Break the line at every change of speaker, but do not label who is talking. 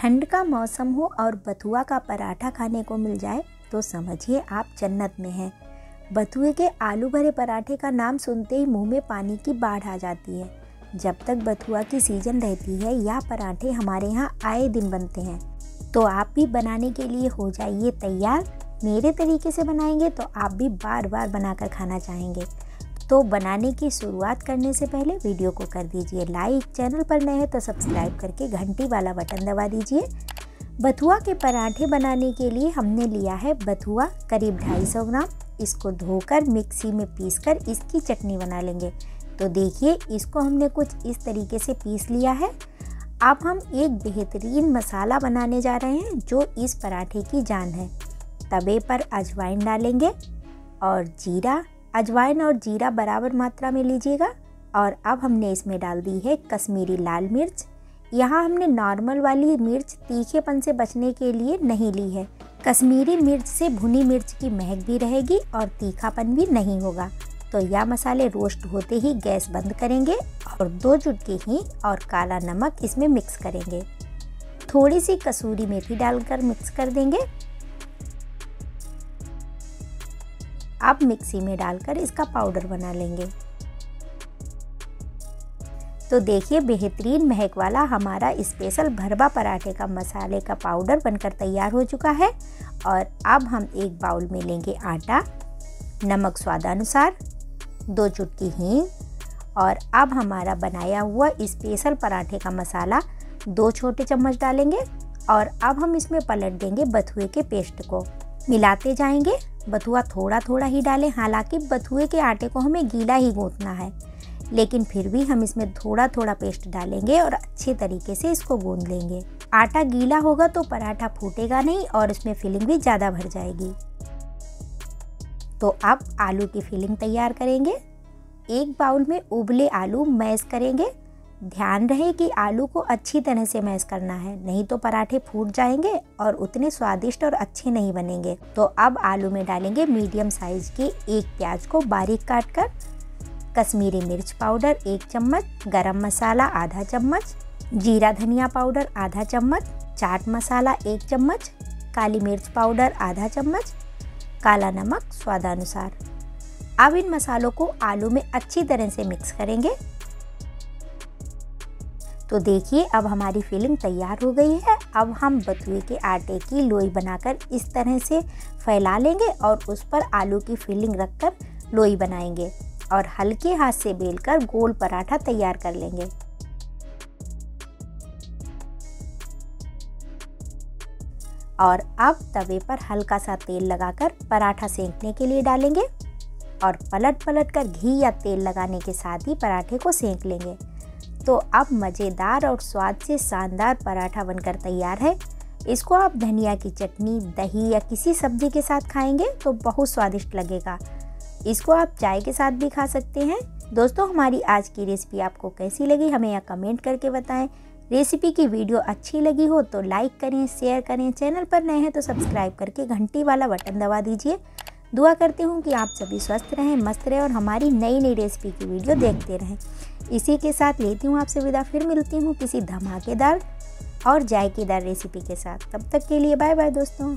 ठंड का मौसम हो और बथुआ का पराठा खाने को मिल जाए तो समझिए आप जन्नत में हैं। बथुए के आलू भरे पराठे का नाम सुनते ही मुंह में पानी की बाढ़ आ जाती है। जब तक बथुआ की सीजन रहती है यह पराठे हमारे यहाँ आए दिन बनते हैं, तो आप भी बनाने के लिए हो जाइए तैयार। मेरे तरीके से बनाएंगे तो आप भी बार बार बनाकर खाना चाहेंगे। तो बनाने की शुरुआत करने से पहले वीडियो को कर दीजिए लाइक, चैनल पर नए हैं तो सब्सक्राइब करके घंटी वाला बटन दबा दीजिए। बथुआ के पराठे बनाने के लिए हमने लिया है बथुआ करीब 250 ग्राम। इसको धोकर मिक्सी में पीसकर इसकी चटनी बना लेंगे। तो देखिए इसको हमने कुछ इस तरीके से पीस लिया है। अब हम एक बेहतरीन मसाला बनाने जा रहे हैं जो इस पराठे की जान है। तवे पर अजवाइन डालेंगे और जीरा। अजवाइन और जीरा बराबर मात्रा में लीजिएगा। और अब हमने इसमें डाल दी है कश्मीरी लाल मिर्च। यहाँ हमने नॉर्मल वाली मिर्च तीखेपन से बचने के लिए नहीं ली है। कश्मीरी मिर्च से भुनी मिर्च की महक भी रहेगी और तीखापन भी नहीं होगा। तो यह मसाले रोस्ट होते ही गैस बंद करेंगे और 2 चुटकी हींग और काला नमक इसमें मिक्स करेंगे। थोड़ी सी कसूरी मेथी डालकर मिक्स कर देंगे। अब मिक्सी में डालकर इसका पाउडर बना लेंगे। तो देखिए बेहतरीन महक वाला हमारा स्पेशल भरवा पराठे का मसाले का पाउडर बनकर तैयार हो चुका है। और अब हम एक बाउल में लेंगे आटा, नमक स्वादानुसार, 2 चुटकी हींग और अब हमारा बनाया हुआ स्पेशल पराठे का मसाला 2 छोटे चम्मच डालेंगे। और अब हम इसमें पलट देंगे बथुए के पेस्ट को, मिलाते जाएंगे। बथुआ थोड़ा थोड़ा ही डालें, हालांकि बथुए के आटे को हमें गीला ही गूंथना है, लेकिन फिर भी हम इसमें थोड़ा थोड़ा पेस्ट डालेंगे और अच्छे तरीके से इसको गूंथ लेंगे। आटा गीला होगा तो पराठा फूटेगा नहीं और इसमें फिलिंग भी ज़्यादा भर जाएगी। तो अब आलू की फिलिंग तैयार करेंगे। एक बाउल में उबले आलू मैश करेंगे। ध्यान रहे कि आलू को अच्छी तरह से मैश करना है, नहीं तो पराठे फूट जाएंगे और उतने स्वादिष्ट और अच्छे नहीं बनेंगे। तो अब आलू में डालेंगे मीडियम साइज के एक प्याज को बारीक काटकर, कश्मीरी मिर्च पाउडर 1 चम्मच, गरम मसाला आधा चम्मच, जीरा धनिया पाउडर आधा चम्मच, चाट मसाला 1 चम्मच, काली मिर्च पाउडर आधा चम्मच, काला नमक स्वादानुसार। अब इन मसालों को आलू में अच्छी तरह से मिक्स करेंगे। तो देखिए अब हमारी फिलिंग तैयार हो गई है। अब हम बथुए के आटे की लोई बनाकर इस तरह से फैला लेंगे और उस पर आलू की फिलिंग रखकर लोई बनाएंगे और हल्के हाथ से बेलकर गोल पराठा तैयार कर लेंगे। और अब तवे पर हल्का सा तेल लगाकर पराठा सेंकने के लिए डालेंगे और पलट पलट कर घी या तेल लगाने के साथ ही पराठे को सेंक लेंगे। तो अब मज़ेदार और स्वाद से शानदार पराठा बनकर तैयार है। इसको आप धनिया की चटनी, दही या किसी सब्जी के साथ खाएंगे तो बहुत स्वादिष्ट लगेगा। इसको आप चाय के साथ भी खा सकते हैं। दोस्तों हमारी आज की रेसिपी आपको कैसी लगी हमें यहाँ कमेंट करके बताएं। रेसिपी की वीडियो अच्छी लगी हो तो लाइक करें, शेयर करें। चैनल पर नए हैं तो सब्सक्राइब करके घंटी वाला बटन दबा दीजिए। दुआ करती हूँ कि आप सभी स्वस्थ रहें, मस्त रहें और हमारी नई नई रेसिपी की वीडियो देखते रहें। इसी के साथ लेती हूँ आपसे विदा, फिर मिलती हूँ किसी धमाकेदार और जायकेदार रेसिपी के साथ। तब तक के लिए बाय बाय दोस्तों।